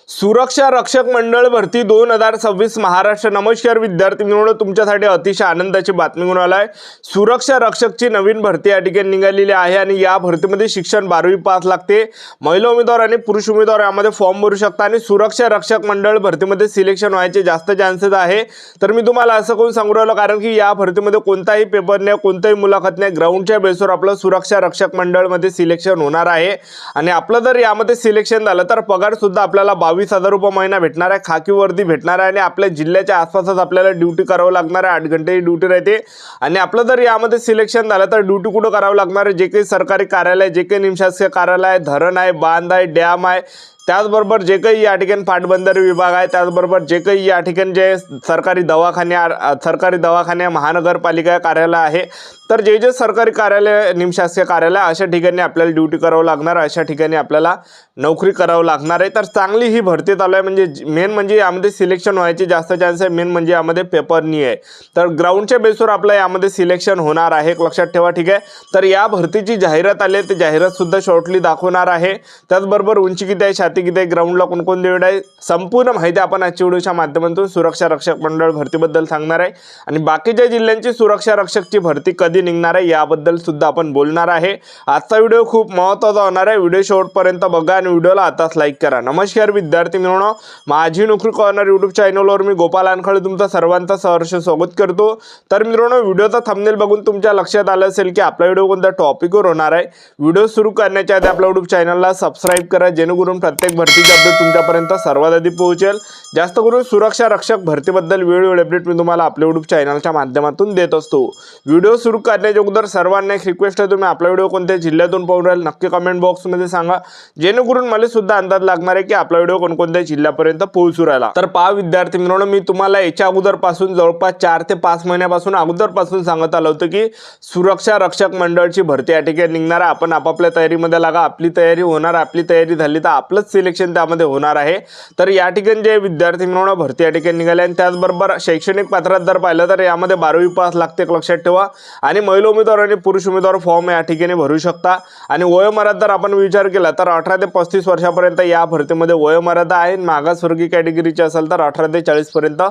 सुरक्षा रक्षक मंडळ भरती 2026 महाराष्ट्र। नमस्कार विद्यार्थी मित्रांनो, तुमच्यासाठी अतिशय आनंदाची बातमी घेऊन आलाय। सुरक्षा रक्षकची नवीन भरती या ठिकाणी निघालेली आहे आणि या भरतीमध्ये शिक्षण 12वी पास लागते। महिला उमेदवार आणि पुरुष उमेदवार यामध्ये फॉर्म भरू शकता आणि सुरक्षा रक्षक मंडळ भरतीमध्ये सिलेक्शन व्हायचे जास्त चान्सेस आहे। तर मी तुम्हाला असं कोण सांगू राहिलो कारण की या भरतीमध्ये कोणताही पेपर नाही, कोणताही मुलाखत नाही, ग्राउंडच्या बेसवर आपलं सुरक्षा रक्षक मंडळ मध्ये सिलेक्शन होणार आहे। आणि आपलं जर यामध्ये सिलेक्शन झालं तर पगार सुद्धा आपल्याला 22,000 रुपये महिना भेटणार आहे, खाकी वर्दी भेटणार आहे आणि आपल्या जिल्ह्याच्या आसपासच आपल्याला ड्यूटी करावं लागणार आहे। 8 घंटे ड्यूटी राहते आणि आपलं जर यामध्ये सिलेक्शन झालं तर ड्यूटी कुठं करावं लागणार आहे, जे काही सरकारी कार्यालय, जे काही निमशासकीय कार्यालय, धरण आहे, बांध आहे, डॅम आहे, त्याचबरोबर जे काही या ठिकाणी पाटबंधारे विभाग आहे, त्याचबरोबर जे काही या ठिकाणी जे सरकारी दवाखाने महानगरपालिका कार्यालय आहे, तर जे जे सरकारी कार्यालय, निमशासकीय कार्यालय अशा ठिकाणी आपल्याला ड्यूटी करावं लागणार, अशा ठिकाणी आपल्याला नोकरी करावं लागणार आहे। तर चांगली ही भरती चालू आहे, म्हणजे मेन म्हणजे यामध्ये सिलेक्शन व्हायचे जास्त चान्स आहे, मेन म्हणजे यामध्ये पेपर नाही आहे। तर ग्राउंडच्या बेसवर आपलं यामध्ये सिलेक्शन होणार आहे, एक लक्षात ठेवा, ठीक आहे। तर या भरतीची जाहिरात आली आहे, ते जाहिरात सुद्धा शॉर्टली दाखवणार आहे। त्याचबरोबर उंची किती आहे, छाती किती आहे, ग्राउंडला कोणकोण देणार आहे, संपूर्ण माहिती आपण आजच्या व्हिडिओच्या माध्यमातून सुरक्षा रक्षक मंडळ भरतीबद्दल सांगणार आहे आणि बाकीच्या जिल्ह्यांची सुरक्षा रक्षकची भरती कधी निघणार आहे याबद्दल सुद्धा आपण बोलणार आहे। आजचा व्हिडिओ खूप महत्त्वाचा होणार आहे, व्हिडिओ शेवटपर्यंत बघा आणि व्हिडिओला आताच लाईक करा। नमस्कार विद्यार्थी मित्रांनो, माझी नोकरी कॉर्नर यूट्यूब चॅनलवर मी गोपाल अनखळे तुमचं सर्वांचं सहर्ष स्वागत करतो। तर मित्रांनो, व्हिडिओचा थंबनेल बघून तुमच्या लक्षात आलं असेल की आपला व्हिडिओ कोणत्या टॉपिकवर होणार आहे। व्हिडिओ सुरू करण्याच्या आधी आपल्या यूट्यूब चॅनलला सबस्क्राईब करा, जेणेकरून प्रत्येक भरतीची अपडेट तुमच्यापर्यंत सर्वात आधी पोहोचेल। जास्त करून सुरक्षा रक्षक भरतीबद्दल वेळोवेळी अपडेट मी तुम्हाला आपल्या यूट्यूब चॅनलच्या माध्यमातून देत असतो। व्हिडिओ सुरू करण्याच्या अगोदर सर्वांना एक रिक्वेस्ट आहे, तुम्ही आपला व्हिडिओ कोणत्या जिल्ह्यातून पाहून राहिल नक्की कमेंट बॉक्समध्ये सांगा, जेणेकरून मला सुद्धा अंदाज लागणार आहे की आपला व्हिडिओ कोणकोणत्या जिल्ह्यापर्यंत पोहोचू राहिला। तर पहा विद्यार्थी मित्रांनो, मी तुम्हाला याच्या अगोदरपासून जवळपास 4 ते 5 महिन्यापासून अगोदरपासून सांगत आलो होतो की सुरक्षा रक्षक मंडळची भरती या ठिकाणी निघणार आहे। आपण आपापल्या तयारीमध्ये लागा, आपली तयारी होणार, आपली तयारी झाली तर आपलंच सिलेक्शन त्यामध्ये होणार आहे। तर या ठिकाणी जे विद्यार्थी मित्रांनो भरती या ठिकाणी निघाले आणि त्याचबरोबर शैक्षणिक पात्रता जर पाहिलं तर यामध्ये 12वी पास लागते, एक लक्षात ठेवा। आणि महिला उमेदवार आणि पुरुष उमेदवार फॉर्म या ठिकाणी भरू शकता आणि वयोमर्यादा जर आपण विचार केला तर 18 ते 35 वर्षापर्यंत या भरतीमध्ये वयोमर्यादा आहे। मागासवर्गीय कॅटेगरीचे असेल तर 18 ते 40 पर्यंत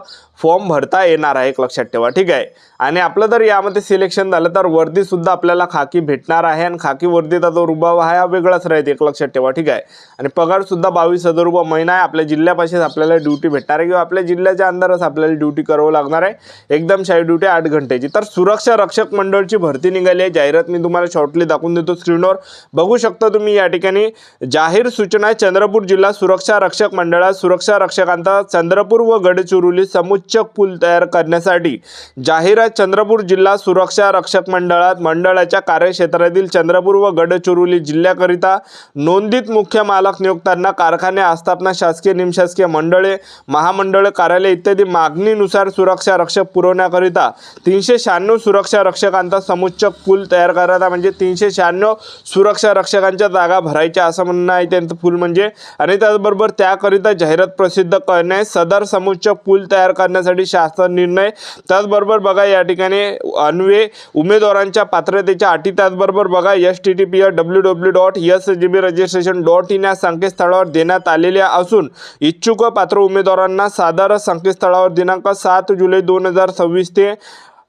फॉर्म भरता येणार आहे, एक लक्षात ठेवा, ठीक आहे। आणि आपलं जर यामध्ये सिलेक्शन झालं तर वर्दी सुद्धा आपल्याला खाकी भेटणार आहे आणि खाकी वर्दीचा जो रुबाब हा वेगळाच राहते, एक लक्षात ठेवा, ठीक आहे। आणि पगार सुद्धा 22,000 रुपये महिना आहे। आपल्या जिल्ह्यापाशीच आपल्याला ड्यूटी भेटणार आहे किंवा आपल्या जिल्ह्याच्या अंदरच आपल्याला ड्यूटी करावं लागणार आहे, एकदम शाही ड्यूटी 8 घंटेची। तर सुरक्षा रक्षक मंडळची भरती निघाली आहे, जाहिरात मी तुम्हाला शॉर्टली दाखवून देतो, स्क्रीनवर बघू शकता तुम्ही। या ठिकाणी जाहीर सूचना, चंद्रपूर जिल्हा सुरक्षा रक्षक मंडळात सुरक्षा रक्षकांचा चंद्रपूर व गडचिरोली समुच्चक पूल तयार करण्यासाठी जाहिरात। चंद्रपूर जिल्हा सुरक्षा रक्षक मंडळात मंडळाच्या कार्यक्षेत्रातील चंद्रपूर व गडचिरोली जिल्ह्याकरिता नोंदित मुख्य मालक नियुक्तांना कारखाने, आस्थापना, शासकीय निमशासकीय मंडळे, महामंडळे, कार्यालय इत्यादी मागणीनुसार सुरक्षा रक्षक पुरवण्याकरिता 396 सुरक्षा रक्षकांचा समुच्चक पूल तयार करायचा, म्हणजे 396 सुरक्षा रक्षकांच्या जागा भरायच्या असं म्हणणं आहे त्यांचं पूल म्हणजे। आणि त्याचबरोबर त्याकरिता जाहिरात प्रसिद्ध करणे, सदर समुच्चक पूल तयार करण्यासाठी शासन निर्णय। त्याचबरोबर बघा या ठिकाणी अन्वये उमेदवारांच्या पात्रतेच्या अटी, त्याचबरोबर बघा https://www.sgbregistration.in या संकेतस्थळावर देण्यात आलेल्या असून इच्छुक पात्र उमेदवारांना सादर संकेतस्थळावर दिनांक 7 जुलै 2026 ते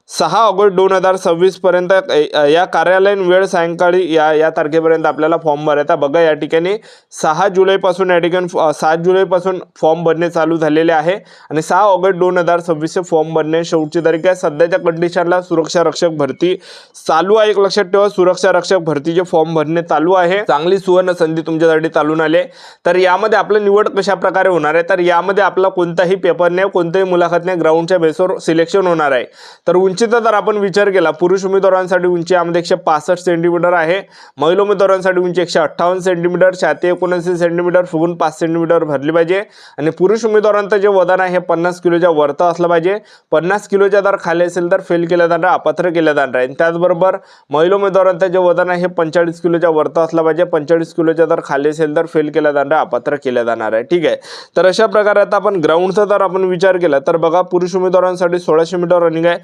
6 ऑगस्ट 2026 पर्यंत या कार्यालयीन वेळ सायंकाळी या तारखेपर्यंत आपल्याला फॉर्म भरायचा। बघा या ठिकाणी 6 जुलैपासून या ठिकाणी 7 जुलैपासून फॉर्म भरणे चालू झालेले आहे आणि 6 ऑगस्ट 2026 चे फॉर्म भरणे शेवटची तारीख आहे। सध्याच्या कंडिशनला सुरक्षा रक्षक भरती चालू आहे, एक लक्षात ठेवा, सुरक्षा रक्षक भरतीचे फॉर्म भरणे चालू आहे। चांगली सुवर्ण संधी तुमच्यासाठी चालून आले। तर यामध्ये आपलं निवड कशा प्रकारे होणार आहे, तर यामध्ये आपला कोणताही पेपर नाही, कोणताही मुलाखत नाही, ग्राउंडच्या बेसवर सिलेक्शन होणार आहे। तर उंचीचा जर आपण विचार केला, पुरुष उमेदवारांसाठी उंची यामध्ये 165 सेंटीमीटर आहे, महिला उमेदवारांसाठी उंची 158 सेंटीमीटर, छाती 79 सेंटीमीटर, फुगून 5 सेंटीमीटर भरली पाहिजे। आणि पुरुष उमेदवारांचं जे वजन आहे हे 50 किलोच्या वरती असलं पाहिजे। 50 किलोच्या जर खाली असेल तर फेल केलं जाणार, अपात्र केलं जाणार आहे। त्याचबरोबर महिला उमेदवारांचं जे वजन आहे हे 45 किलोच्या वरती असलं पाहिजे। 45 किलोच्या जर खाली असेल तर फेल केलं जाणार, अपात्र केलं जाणार आहे, ठीक आहे। तर अशा प्रकारे आता आपण ग्राउंडचा जर आपण विचार केला तर बघा पुरुष उमेदवारांसाठी 1600 मीटर रनिंग आहे,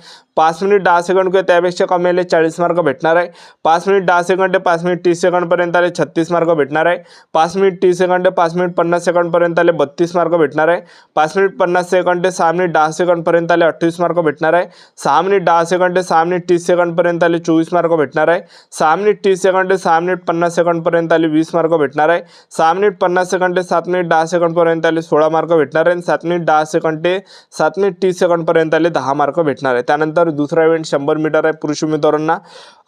5 मिनिट 10 सेकंड किंवा त्यापेक्षा कमी आले 40 मार्क भेटणार आहे. 5 मिनिट 10 सेकंड ते 5 मिनिट 30 सेकंडपर्यंत आले 36 मार्क भेटणार आहे. 5 मिनिट 30 सेकंड ते 5 मिनिट 50 सेकंडपर्यंत आले 32 मार्क भेटणार आहे. 5 मिनिट 50 सेकंड ते 6 मिनिट 10 सेकंडपर्यंत आले 28 मार्क भेटणार आहे. 6 मिनिट 10 सेकंड ते 6 मिनिट 30 सेकंडपर्यंत आले 24 मार्क भेटणार आहे. 6 मिनिट 30 सेकंड ते 6 मिनिट 50 सेकंडपर्यंत आले 20 मार्क भेटणार आहे. 6 मिनिट 50 सेकंड ते 7 मिनिट 10 सेकंडपर्यंत आले 16 मार्क भेटणार आहे. 7 मिनिट 10 सेकंड ते 7 मिनिट 30 सेकंडपर्यंत आले 10 मार्क भेटणार आहे. त्यानंतर दुसरा इव्हेंट 100 मीटर आहे. पुरुष उमेदवारांना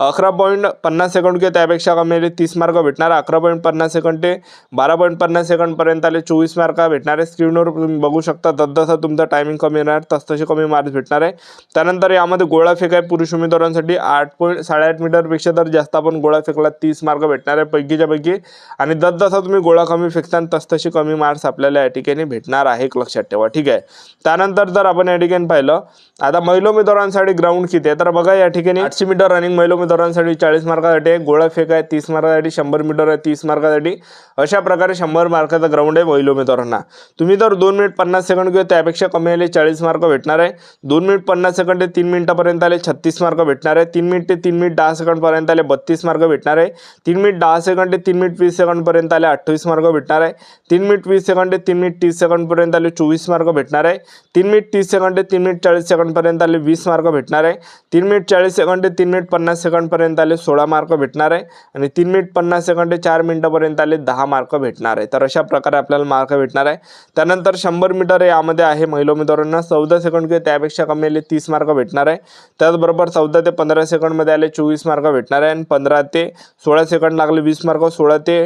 11.50 सेकंड किंवा त्यापेक्षा कमी आले 30 मार्क भेटणार. 11.50 सेकंड ते 12.50 सेकंडपर्यंत आले 24 मार्क भेटणार आहे. स्क्रीनवर तुम्ही बघू शकता जसं तुमचा टायमिंग कमी येणार तसे कमी मार्क्स भेटणार आहे. त्यानंतर यामध्ये गोळा फेक आहे. पुरुष उमेदवारांसाठी 8.8 मीटरपेक्षा जर जास्त आपण गोळा फेकला 30 मार्क भेटणार आहे पैकीच्या पैकी. आणि जसं तुम्ही गोळा कमी फेकता तसे कमी मार्क्स आपल्याला या ठिकाणी भेटणार आहे, लक्षात ठेवा. ठीक आहे. त्यानंतर जर आपण या ठिकाणी पाहिलं आता महिला उमेदवारांसाठी ग्राउंड किती आहे तर बघा या ठिकाणी 800 मीटर रनिंग महिला उमेदवारांसाठी 40 मार्कासाठी आहे. गोळा फेक आहे 30 मार्कासाठी. 100 मीटर आहे 30 मार्कासाठी. अशा प्रकारे 100 मार्काचा ग्राउंड आहे महिला उमेदवारांना. तुम्ही जर 2 मिनिट 50 सेकंड किंवा त्यापेक्षा कमी आले 40 मार्क भेटणार आहे. 2 मिनिट 50 सेकंड ते 3 मिनिटापर्यंत आले 36 मार्क भेटणार आहे. 3 मिनिट ते 3 मिनिट 10 सेकंडपर्यंत आले 32 मार्क भेटणार आहे. 3 मिनिट 10 सेकंड ते 3 मिनिट 20 सेकंडपर्यंत आले 28 मार्क भेटणार आहे. 3 मिनिट 20 सेकंड ते 3 मिनिट 30 सेकंडपर्यंत आले 24 मार्क भेटणार आहे. 3 मिनिट 30 सेकंड ते 3 मिनिट 40 सेकंडपर्यंत आले 20 मार्क भेटणार आहे. 3 मिनिट 40 सेकंड ते 3 मिनिट 50 सेकंडपर्यंत आले 16 मार्क भेटणार आहे. आणि 3 मिनिट 50 सेकंड ते 4 मिनिटापर्यंत आले 10 मार्क भेटणार आहे. तर अशा प्रकारे आपल्याला मार्क भेटणार आहे. त्यानंतर 100 मीटर यामध्ये आहे महिला उमेदवारांना 14 सेकंड किंवा त्यापेक्षा कमी आले 30 मार्क भेटणार आहे. त्याचबरोबर 14 ते 15 सेकंडमध्ये आले 24 मार्क भेटणार आहे. आणि 15 ते 16 सेकंड लागले 20 मार्क. 16 ते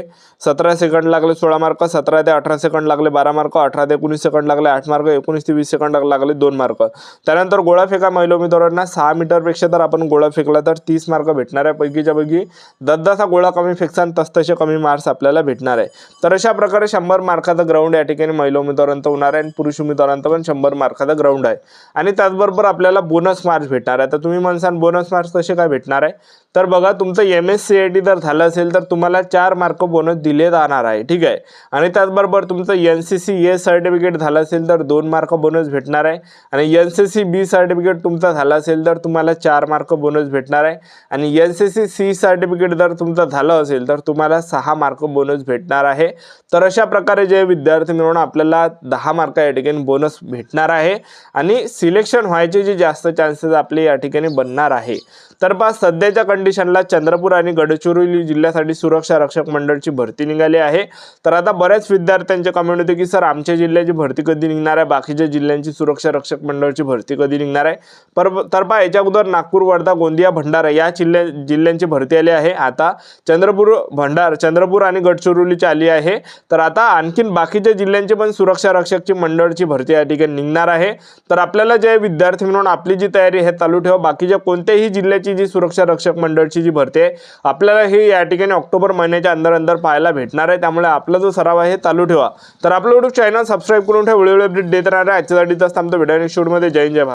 17 सेकंड लागले 16 मार्क. 17 ते 18 सेकंड लागले 12 मार्क. 18 ते 19 सेकंड लागले 8 मार्क. 19 ते 20 सेकंड लागले 2 मार्क. त्यानंतर गोळा फेका महिला उमेदवारांना 6 मीटरपेक्षा जर आपण गोळा फेकला तर 30 मार्क भेटणार आहे पैकीच्या पैकी. जसा गोळा कमी फेकसान तसे कमी मार्क्स आपल्याला भेटणार आहे. तर अशा प्रकारे 100 मार्काचा ग्राउंड या ठिकाणी महिला उमेदवारांचा होणार आहे. आणि पुरुष उमेदवारांचा पण 100 मार्काचा ग्राउंड आहे. आणि त्याचबरोबर आपल्याला बोनस मार्क्स भेटणार आहे. तर तुम्ही म्हणसान बोनस मार्क्स कसे काय भेटणार आहे तर बघा तुमचं MSCIT जर झालं असेल तर तुम्हाला 4 मार्क बोनस दिले जाणार आहे. ठीक आहे. आणि त्याचबरोबर तुमचं NCC A सर्टिफिकेट झालं असेल तर 2 मार्क बोनस भेटणार आहे. आणि NCC B सर्टिफिकेट तुमचा झाला असेल तर तुम्हाला 4 मार्क बोनस भेटणार आहे. आणि NCC C सर्टिफिकेट जर तुमचं झालं असेल तर तुम्हाला 6 मार्क बोनस भेटणार आहे. तर अशा प्रकारे जे विद्यार्थी मिळून आपल्याला 10 मार्क या ठिकाणी बोनस भेटणार आहे. आणि सिलेक्शन व्हायचे जे जास्त चान्सेस आपले या ठिकाणी बनणार आहे. तर पहा सध्याच्या कंडिशनला चंद्रपूर आणि गडचिरोली जिल्ह्यासाठी सुरक्षा रक्षक मंडळची भरती निघाली आहे. तर आता बऱ्याच विद्यार्थ्यांचे कमेंट होते की सर आमच्या जिल्ह्याची भरती कधी निघणार आहे, बाकीच्या जिल्ह्यांची सुरक्षा रक्षक मंडळची भरती कधी निघणार आहे. तर पहा याच्या अगोदर नागपूर, वर्धा, गोंदिया, भंडारा या जिल्ह्यांची भरती आली आहे. आता चंद्रपूर आणि गडचिरोलीची आली आहे. तर आता आणखीन बाकीच्या जिल्ह्यांची पण सुरक्षा रक्षकची मंडळची भरती या ठिकाणी निघणार आहे. तर आपल्याला जे विद्यार्थी म्हणून आपली जी तयारी आहे चालू ठेवा. बाकीच्या कोणत्याही जिल्ह्याची जी सुरक्षा रक्षक मंडळची जी भरती आहे आपल्याला हे या ठिकाणी ऑक्टोबर महिन्याच्या अंदर पाहायला भेटणार आहे. त्यामुळे आपला जो सराव आहे चालू ठेवा. तर आपलं YouTube चॅनल सबस्क्राईब करून ठेवा. वेळोवेळी अपडेट देत राहणार आहे. आजच्यासाठी जास्त आमचा व्हिडिओ नेक्स्ट व्हिडिओमध्ये. जय हिंद, जय भारत.